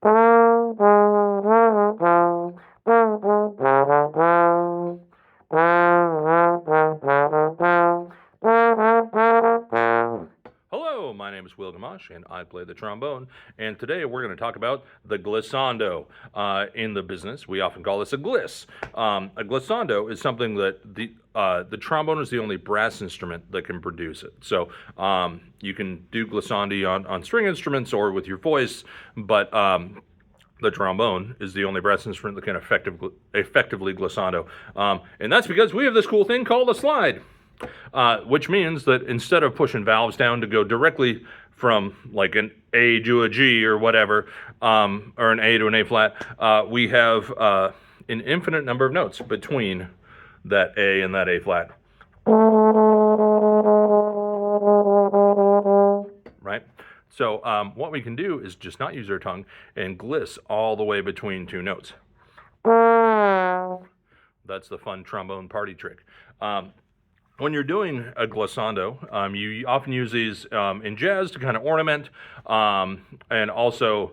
Hello, my name is Will Gamache, and I play the trombone. And today we're going to talk about the glissando. In the business, we often call this a gliss. A glissando is something that the trombone is the only brass instrument that can produce it. So you can do glissandi on string instruments or with your voice, but the trombone is the only brass instrument that can effectively glissando. And that's because we have this cool thing called a slide. Which means that instead of pushing valves down to go directly from like an A to a G or whatever, or an A to an A flat, we have an infinite number of notes between that A and that A flat. Right? So what we can do is just not use our tongue and gliss all the way between two notes. That's the fun trombone party trick. When you're doing a glissando, you often use these in jazz to kind of ornament, and also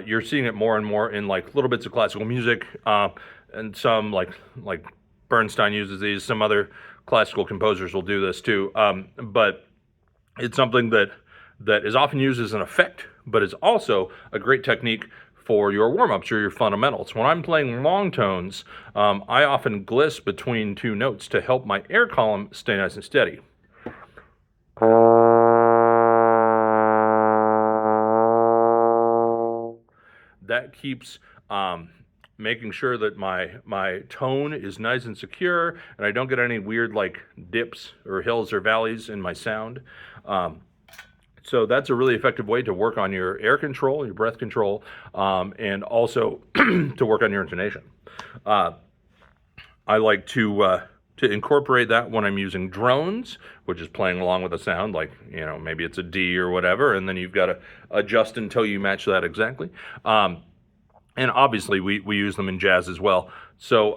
you're seeing it more and more in like little bits of classical music, and some like Bernstein uses these. Some other classical composers will do this too, but it's something that is often used as an effect, but is also a great technique for your warm-ups or your fundamentals. When I'm playing long tones, I often gliss between two notes to help my air column stay nice and steady. That keeps making sure that my tone is nice and secure, and I don't get any weird like dips or hills or valleys in my sound. So that's a really effective way to work on your air control, your breath control, and also to work on your intonation. I like to incorporate that when I'm using drones, which is playing along with a sound, like, maybe it's a D or whatever, and then you've got to adjust until you match that exactly. And obviously, we use them in jazz as well. So,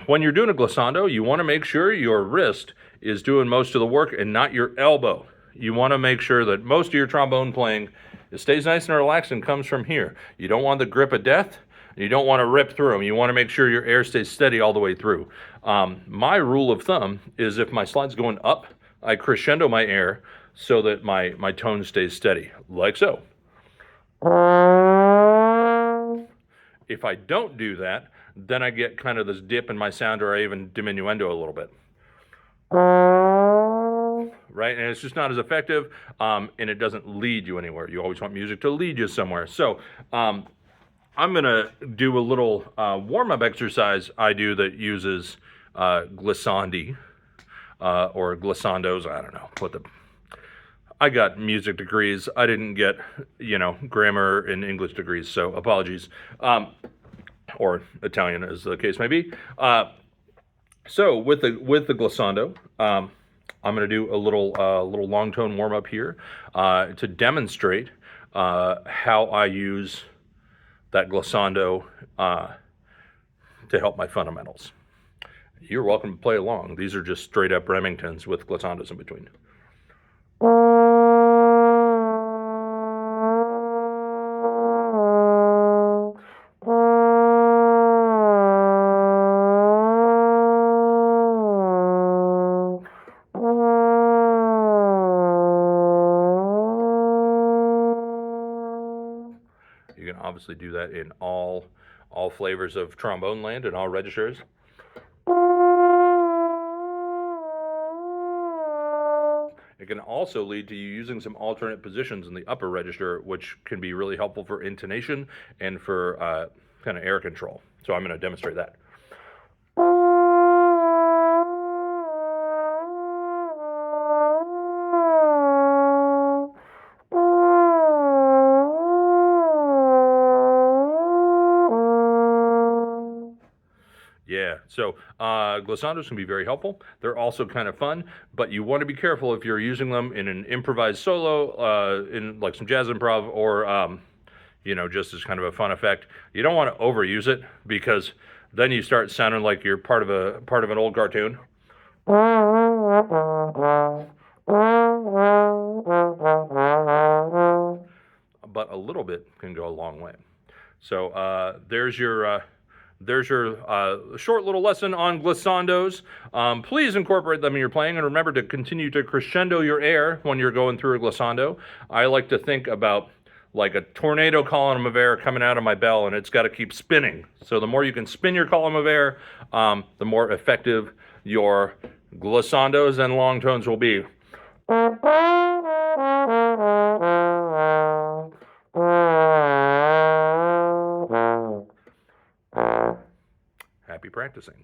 when you're doing a glissando, you want to make sure your wrist is doing most of the work and not your elbow. You want to make sure that most of your trombone playing stays nice and relaxed and comes from here. You don't want the grip of death. You don't want to rip through them. You want to make sure your air stays steady all the way through. My rule of thumb is if my slide's going up, I crescendo my air so that my tone stays steady, like so. If I don't do that, then I get kind of this dip in my sound, or I even diminuendo a little bit. Right? And it's just not as effective, and it doesn't lead you anywhere. You always want music to lead you somewhere. So I'm going to do a little warm-up exercise I do that uses glissandi or glissandos. I don't know. I got music degrees. I didn't get, grammar and English degrees, so apologies. Or Italian, as the case may be. So with the glissando, I'm going to do a little long tone warm up here to demonstrate how I use that glissando to help my fundamentals. You're welcome to play along. These are just straight up Remingtons with glissandos in between. You can obviously do that in all flavors of trombone land and all registers. It can also lead to you using some alternate positions in the upper register, which can be really helpful for intonation and for kind of air control. So I'm going to demonstrate that. Yeah, so glissandos can be very helpful. They're also kind of fun, but you want to be careful if you're using them in an improvised solo, in like some jazz improv, or just as kind of a fun effect. You don't want to overuse it, because then you start sounding like you're part of an old cartoon. but a little bit can go a long way. So there's your short little lesson on glissandos. Please incorporate them in your playing, and remember to continue to crescendo your air when you're going through a glissando. I like to think about like a tornado column of air coming out of my bell, and it's got to keep spinning. So the more you can spin your column of air, the more effective your glissandos and long tones will be. Happy practicing.